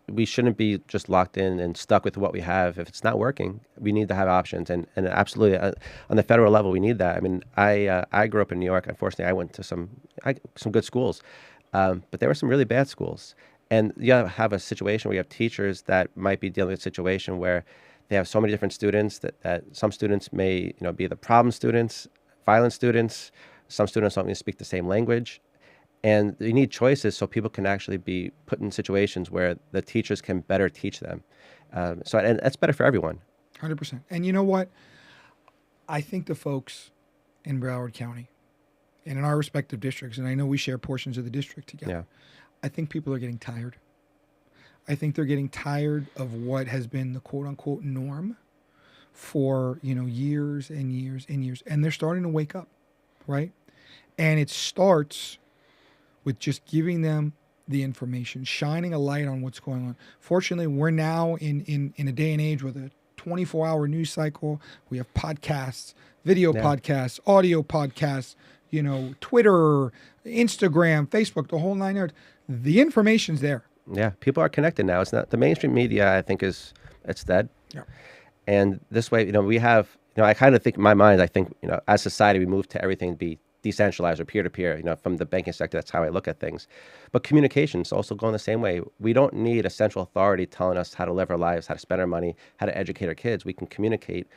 we shouldn't be just locked in and stuck with what we have. If it's not working, we need to have options. And absolutely, on the federal level, we need that. I mean, I grew up in New York. Unfortunately, I went to some good schools, but there were some really bad schools. And you have a situation where you have teachers that might be dealing with a situation where they have so many different students that some students may, be the problem students, violent students. Some students don't even speak the same language. And you need choices so people can actually be put in situations where the teachers can better teach them. And that's better for everyone. 100%. And you know what? I think the folks in Broward County and in our respective districts, and I know we share portions of the district together, I think people are getting tired. I think they're getting tired of what has been the quote unquote norm for, years and years and years. And they're starting to wake up, right? And it starts with just giving them the information, shining a light on what's going on. Fortunately, we're now in a day and age with a 24-hour news cycle. We have podcasts, video podcasts, audio podcasts, Twitter, Instagram, Facebook, the whole nine yards. The information's there. Yeah, people are connected now. It's not the mainstream media. I think it's dead. Yeah. And this way, we have. I kind of think in my mind. I think as society, we move to everything to be decentralized or peer-to-peer. From the banking sector, that's how I look at things. But communication is also going the same way. We don't need a central authority telling us how to live our lives, how to spend our money, how to educate our kids. We can communicate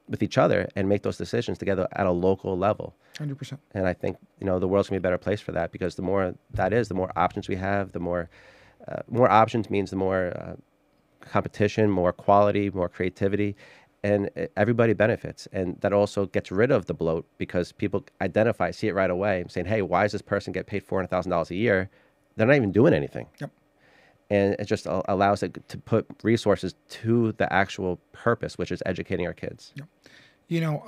with each other and make those decisions together at a local level. 100%. And I think the world's gonna be a better place for that, because the more that is, the more options we have, the more options means the more competition, more quality, more creativity, and everybody benefits. And that also gets rid of the bloat, because people see it right away, saying, hey, why does this person get paid $400,000 a year? They're not even doing anything. Yep. And it just allows it to put resources to the actual purpose, which is educating our kids. Yep.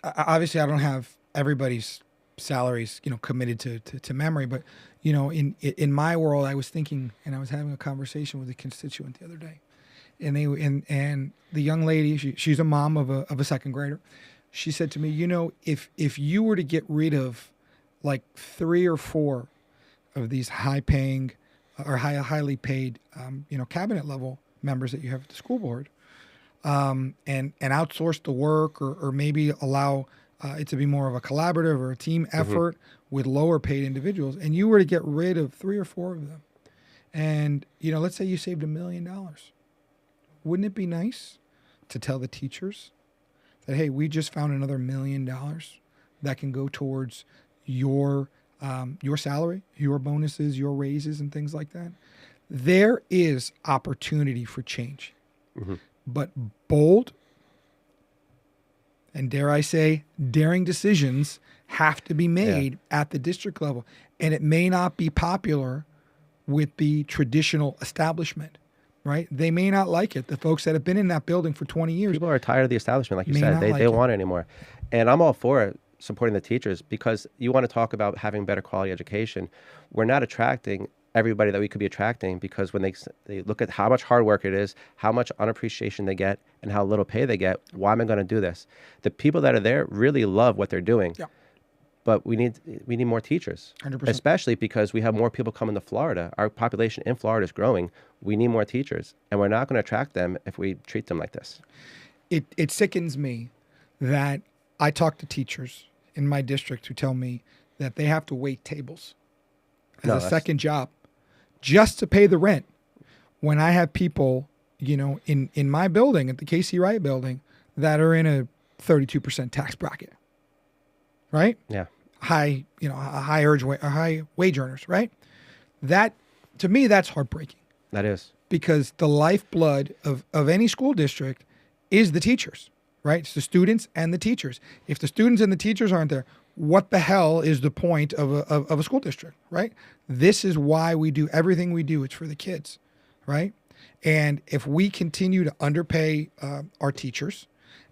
Obviously I don't have everybody's salaries, committed to memory, but in my world, I was thinking, and I was having a conversation with a constituent the other day, and and the young lady, she's a mom of a second grader. She said to me, if you were to get rid of like 3 or 4 of these high-paying or highly paid, cabinet level members that you have at the school board, and outsource the work, or maybe allow it to be more of a collaborative or a team effort with lower paid individuals, and you were to get rid of 3 or 4 of them, and let's say you saved $1 million, wouldn't it be nice to tell the teachers that, hey, we just found another $1 million that can go towards your salary, your bonuses, your raises, and things like that? There is opportunity for change, but bold, and dare I say, daring decisions have to be made at the district level. And it may not be popular with the traditional establishment, right? They may not like it. The folks that have been in that building for 20 years. People are tired of the establishment, like you said. They don't want it anymore. And I'm all for supporting the teachers, because you want to talk about having better quality education. We're not attracting everybody that we could be attracting, because when they look at how much hard work it is, how much unappreciation they get, and how little pay they get, why am I going to do this? The people that are there really love what they're doing. Yeah. But we need more teachers, 100%. Especially especially because we have more people coming to Florida. Our population in Florida is growing. We need more teachers, and we're not going to attract them if we treat them like this. It sickens me that I talk to teachers in my district who tell me that they have to wait tables as a second job just to pay the rent, when I have people, in my building, at the KC Wright building, that are in a 32% tax bracket, right? Yeah. High wage earners, right? That, to me, that's heartbreaking. That is. Because the lifeblood of any school district is the teachers, right? It's the students and the teachers. If the students and the teachers aren't there, what the hell is the point of a school district, right? This is why we do everything we do. It's for the kids, right? And if we continue to underpay our teachers,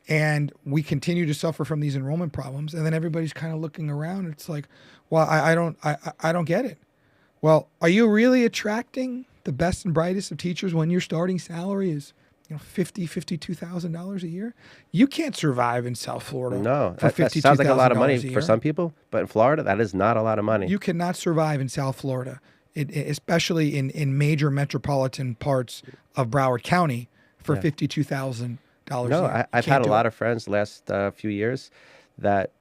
and we continue to suffer from these enrollment problems, and then everybody's kind of looking around, it's like, well, I don't get it. Well, are you really attracting the best and brightest of teachers when your starting salary is $52,000 a year? You can't survive in South Florida. No, for that sounds like a lot of money $52,000 for some people, but in Florida, that is not a lot of money. You cannot survive in South Florida, especially in major metropolitan parts of Broward County, for $52,000 a year. I've had a lot of friends the last few years that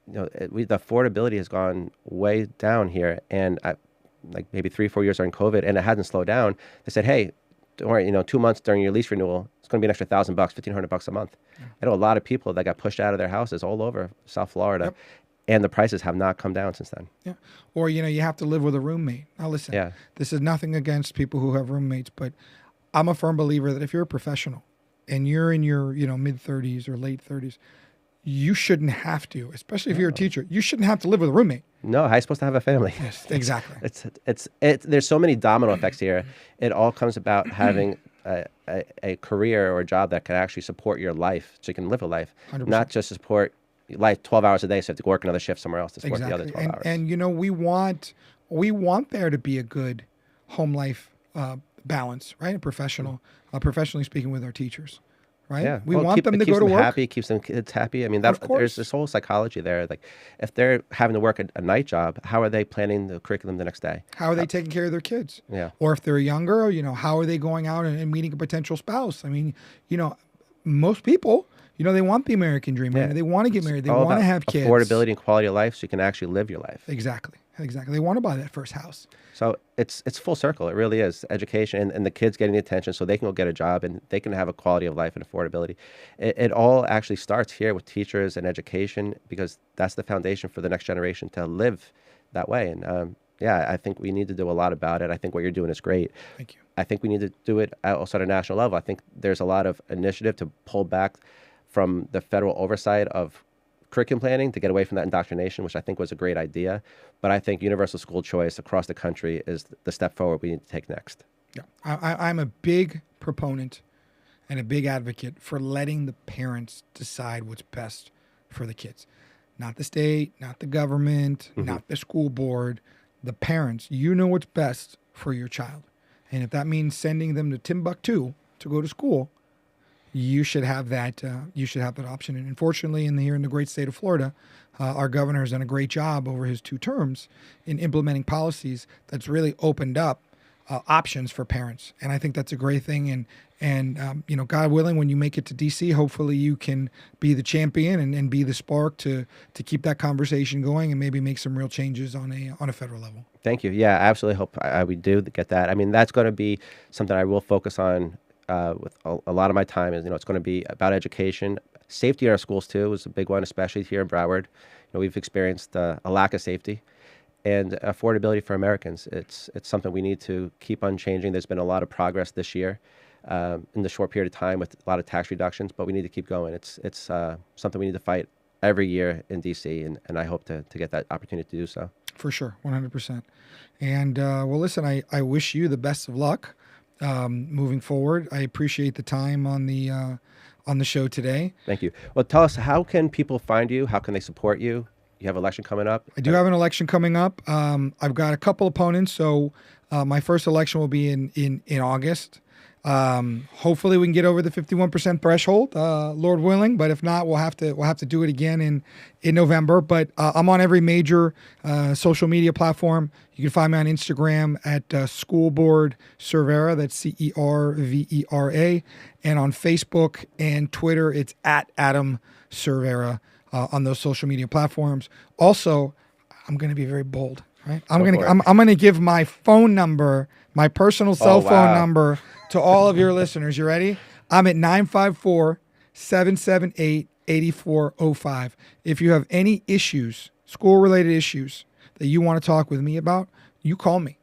the affordability has gone way down here, and like maybe 3 or 4 years during COVID, and it hasn't slowed down. They said, hey, don't worry, 2 months during your lease renewal, it's going to be an extra $1,000, $1,500 a month. Yeah. I know a lot of people that got pushed out of their houses all over South Florida, and the prices have not come down since then. Yeah. Or, you have to live with a roommate. Now, listen, this is nothing against people who have roommates, but I'm a firm believer that if you're a professional and you're in your, mid-30s or late 30s, you shouldn't have to, especially if you're a teacher, you shouldn't have to live with a roommate. No, how are you supposed to have a family? Yes, exactly. There's so many domino effects here. It all comes about having a career or a job that can actually support your life, so you can live a life, 100%. not just support life 12 hours a day, so you have to work another shift somewhere else to support the other 12 hours. And you know, we want there to be a good home life balance, right? Professionally speaking, with our teachers. Right? Yeah. We want them to go to work. Happy, keeps them kids happy. I mean, there's this whole psychology there. Like, if they're having to work a night job, how are they planning the curriculum the next day? How are they taking care of their kids? Yeah. Or if they're younger, you know, how are they going out and meeting a potential spouse? I mean, you know, most people, you know, they want the American dream. Yeah. They want to get married. They all want to about have kids. affordability and quality of life, so you can actually live your life. Exactly. They want to buy that first house. So it's full circle. It really is. Education and the kids getting the attention so they can go get a job and they can have a quality of life and affordability. It all actually starts here with teachers and education, because that's the foundation for the next generation to live that way. And I think we need to do a lot about it. I think what you're doing is great. Thank you. I think we need to do it also at a national level. I think there's a lot of initiative to pull back from the federal oversight of curriculum planning to get away from that indoctrination, which I think was a great idea. But I think universal school choice across the country is the step forward we need to take next. Yeah, I'm a big proponent and a big advocate for letting the parents decide what's best for the kids. Not the state, not the government, not the school board, the parents. You know what's best for your child. And if that means sending them to Timbuktu to go to school, you should have that. You should have that option. And unfortunately, here in the great state of Florida, our governor has done a great job over his 2 terms in implementing policies that's really opened up options for parents. And I think that's a great thing. And you know, God willing, when you make it to D.C., hopefully you can be the champion and be the spark to keep that conversation going and maybe make some real changes on a federal level. Thank you. Yeah, I absolutely hope we do get that. I mean, that's going to be something I will focus on with a lot of my time. Is, you know, it's going to be about education. Safety in our schools too is a big one, especially here in Broward. You know, we've experienced a lack of safety, and affordability for Americans. It's something we need to keep on changing. There's been a lot of progress this year in the short period of time with a lot of tax reductions, but we need to keep going. It's something we need to fight every year in D.C., and I hope to get that opportunity to do so. For sure, 100%. And well, listen, I wish you the best of luck moving forward. I appreciate the time on the show today. Thank you. Well, tell us, how can people find you? How can they support you? You have an election coming up? I do have an election coming up. I've got a couple opponents. So my first election will be in August. Hopefully we can get over the 51% threshold, Lord willing. But if not, we'll have to do it again in November. But I'm on every major social media platform. You can find me on Instagram at School Board Cervera. That's Cervera. And on Facebook and Twitter, it's at Adam Cervera on those social media platforms. Also, I'm going to be very bold. Right? I'm going to give my phone number, my personal cell phone number, to all of your listeners. You ready? I'm at 954-778-8405. If you have any issues, school-related issues that you want to talk with me about, you call me.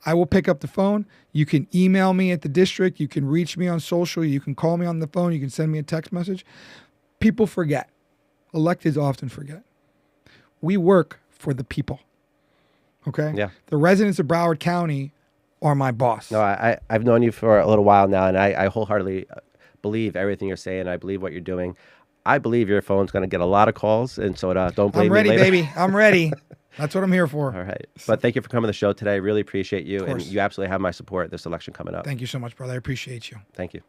I will pick up the phone. You can email me at the district. You can reach me on social. You can call me on the phone. You can send me a text message. People forget. Electeds often forget. We work for the people. Okay? Yeah. The residents of Broward County are my boss. No, I've known you for a little while now, and I wholeheartedly believe everything you're saying. I believe what you're doing. I believe your phone's going to get a lot of calls, and so don't blame me later. I'm ready, baby. I'm ready. That's what I'm here for. All right. But thank you for coming to the show today. Really appreciate you, and you absolutely have my support this election coming up. Thank you so much, brother. I appreciate you. Thank you.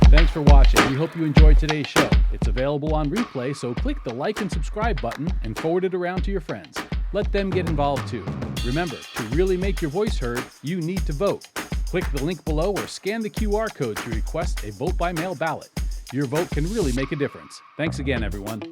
Thanks for watching. We hope you enjoyed today's show. It's available on replay, so click the like and subscribe button and forward it around to your friends. Let them get involved too. Remember, to really make your voice heard, you need to vote. Click the link below or scan the QR code to request a vote by mail ballot. Your vote can really make a difference. Thanks again, everyone.